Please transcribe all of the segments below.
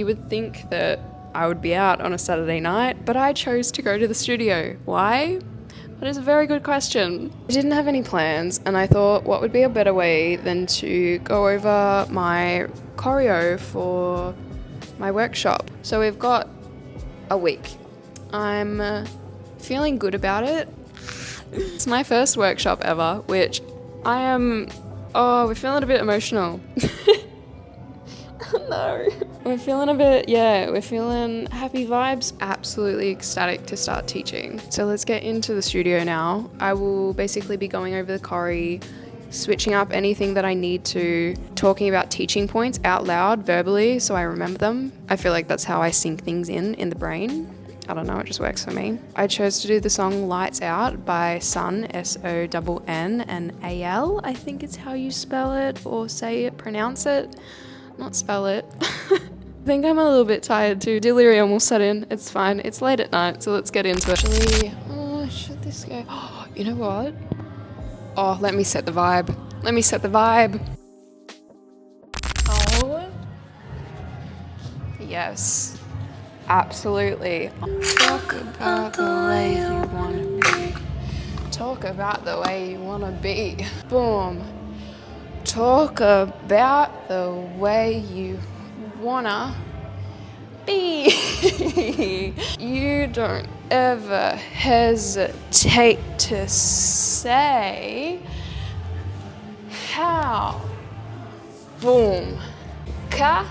You would think that I would be out on a Saturday night, but I chose to go to the studio. Why? That is a very good question. I didn't have any plans, and I thought what would be a better way than to go over my choreo for my workshop. So we've got a week. I'm feeling good about it. It's my first workshop ever, which I am... Oh, we're feeling a bit emotional. No. We're feeling we're feeling happy vibes. Absolutely ecstatic to start teaching. So let's get into the studio now. I will basically be going over the choreo, switching up anything that I need to, talking about teaching points out loud, verbally, so I remember them. I feel like that's how I sink things in the brain. I don't know, it just works for me. I chose to do the song Lights Out by Sonn, S-O-N-N and A-L, I think it's how you spell it or say it, pronounce it, not spell it. I think I'm a little bit tired too. Delirium will set in, it's fine. It's late at night, so let's get into it. Actually, should this go? Oh, you know what? Oh, let me set the vibe. Let me set the vibe. Oh, yes. Absolutely. Talk about the way you want to be. Talk about the way you want to be. Boom. Talk about the way you want to be. You don't ever hesitate to say how. Boom. Ka.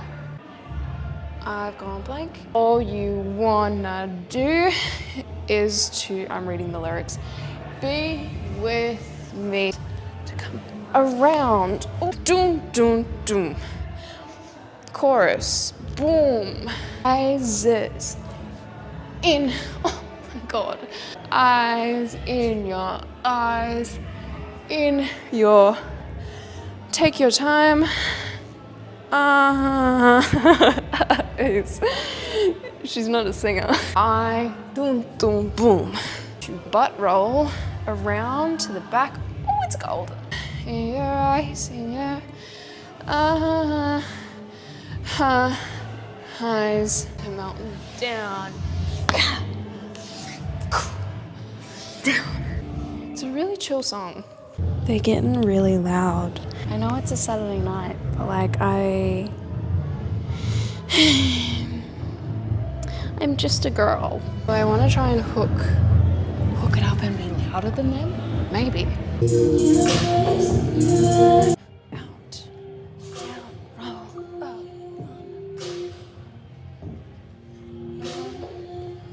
I've gone blank. All you wanna do is to, I'm reading the lyrics, be with me to come around. Oh, doom, doom, doom. Chorus, boom. Eyes in, oh my God. Eyes in your eyes, in your, take your time. She's not a singer. I boom boom boom. To butt roll around to the back. Oh, it's golden. In your eyes, in your eyes. Mountain down. Down. It's a really chill song. They're getting really loud. I know it's a Saturday night, but like I'm just a girl. Do I want to try and hook it up and be louder than them? Maybe. Out, down, roll, up.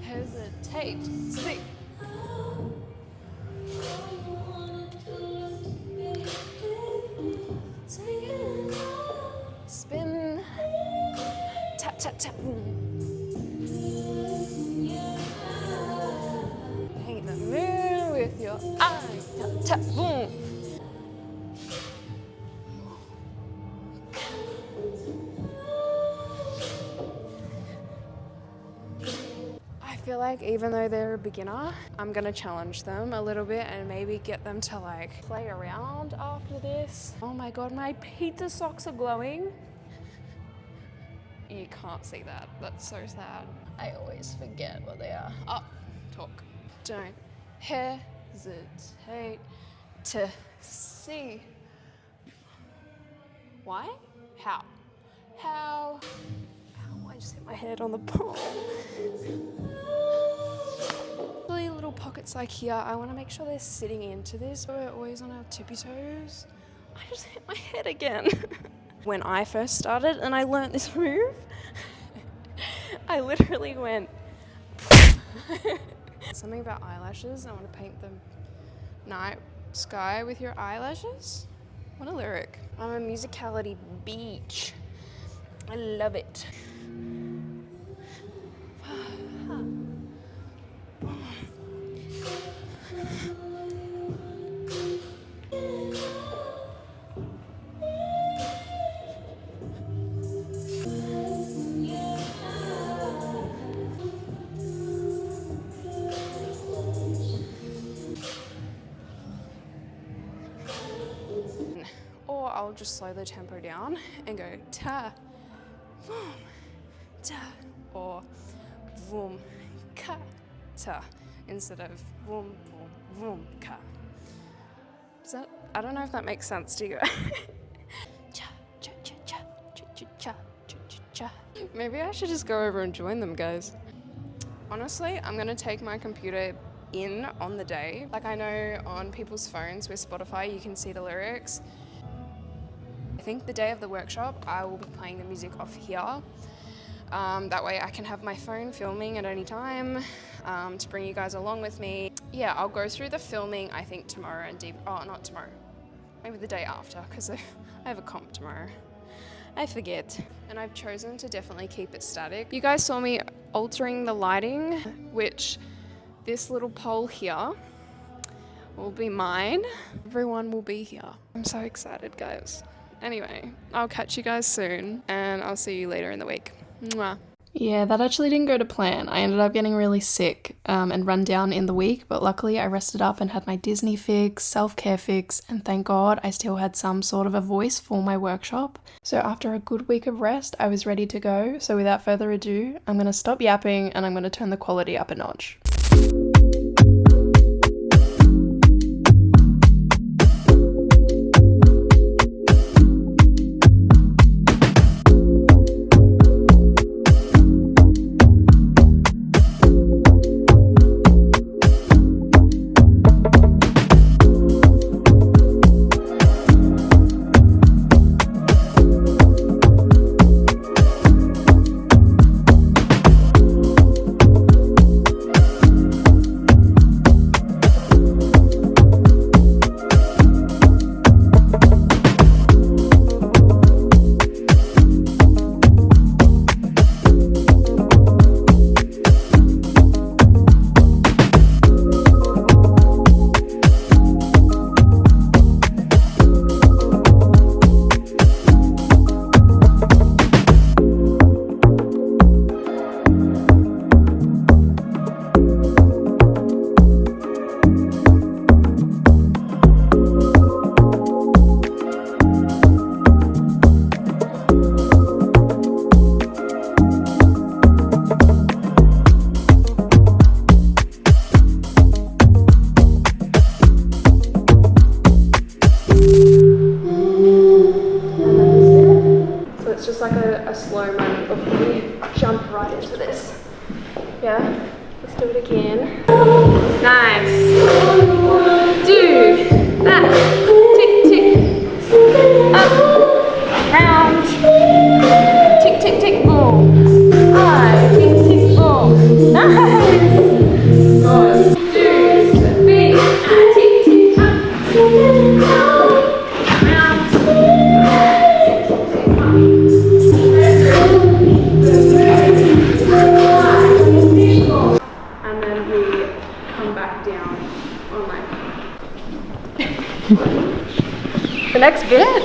Hesitate, speak. Spin, tap, tap, tap. Paint the moon with your eyes, tap, tap, boom. I feel like even though they're a beginner, I'm gonna challenge them a little bit and maybe get them to like play around after this. Oh my God, my pizza socks are glowing. You can't see that, that's so sad. I always forget what they are. Oh, talk. Don't hesitate to see. Why? How? How? Ow, I just hit my head on the pole. Really little pockets like here, I want to make sure they're sitting into this. We're always on our tippy toes. I just hit my head again. When I first started and I learnt this move, I literally went something about eyelashes. I want to paint the night sky with your eyelashes. What a lyric. I'm a musicality beach. I love it. Or I'll just slow the tempo down and go ta, boom, ta, or vroom ka ta instead of vroom vroom vroom ka. Does that? I don't know if that makes sense to you. Cha cha cha cha cha cha cha cha cha cha. Maybe I should just go over and join them, guys. Honestly, I'm gonna take my computer in on the day. Like, I know on people's phones with Spotify you can see the lyrics. I think the day of the workshop I will be playing the music off here. That way I can have my phone filming at any time to bring you guys along with me. Yeah, I'll go through the filming I think tomorrow and not tomorrow, maybe the day after, because I have a comp tomorrow. I forget. And I've chosen to definitely keep it static. You guys saw me altering the lighting, which this little pole here will be mine. Everyone will be here. I'm so excited, guys. Anyway, I'll catch you guys soon and I'll see you later in the week. Mwah. Yeah, that actually didn't go to plan. I ended up getting really sick and run down in the week, but luckily I rested up and had my Disney fix, self-care fix, and thank God I still had some sort of a voice for my workshop. So after a good week of rest, I was ready to go. So without further ado, I'm going to stop yapping and I'm going to turn the quality up a notch. Just like a slow moment before we jump right into this. Yeah, let's do it again. Nice. Do that. Tick, tick. Up. Round. Tick, tick, tick, boom. 5, tick, tick, boom. Nice. Good. Do big. Tick, tick, up. And then we come back down on like the next bit.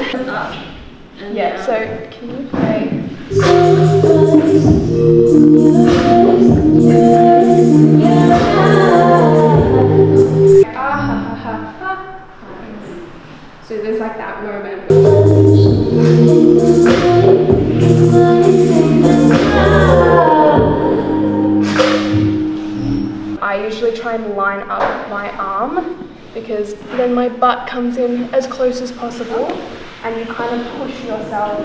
Yeah, so can you play? So there's like that moment. I usually try and line up my arm because then my butt comes in as close as possible and you kind of push yourself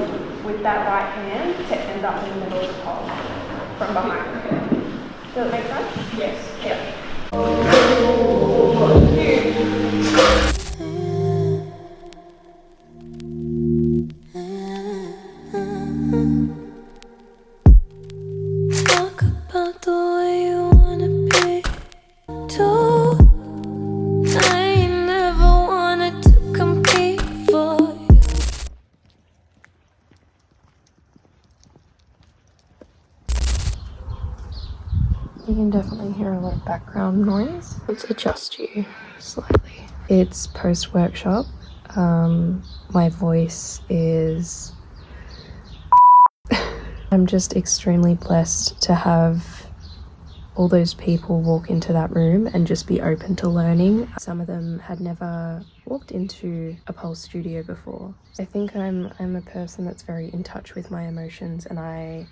with that right hand to end up in the middle of the pole from behind. Does that make sense? Yes. Yeah. Talk about the way you wanna be told. I never wanted to compete for you. You can definitely hear a lot of background noise. Let's adjust you slightly. It's post-workshop. My voice is... I'm just extremely blessed to have all those people walk into that room and just be open to learning. Some of them had never walked into a pole studio before. I think I'm a person that's very in touch with my emotions, and I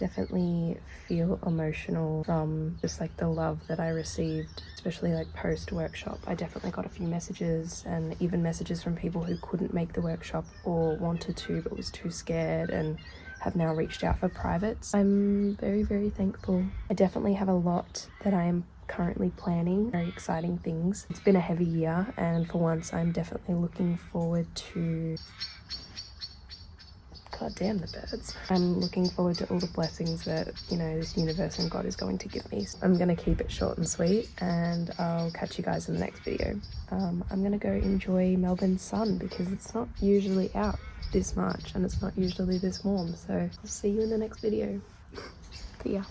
definitely feel emotional from just like the love that I received, especially like post workshop. I definitely got a few messages, and even messages from people who couldn't make the workshop or wanted to but was too scared, and have now reached out for privates. I'm very, very thankful. I definitely have a lot that I am currently planning, very exciting things. It's been a heavy year, and for once I'm definitely looking forward to, god damn the birds. I'm looking forward to all the blessings that, you know, this universe and God is going to give me. I'm gonna keep it short and sweet, and I'll catch you guys in the next video. I'm gonna go enjoy Melbourne's sun because it's not usually out this much and it's not usually this warm, so I'll see you in the next video. See ya.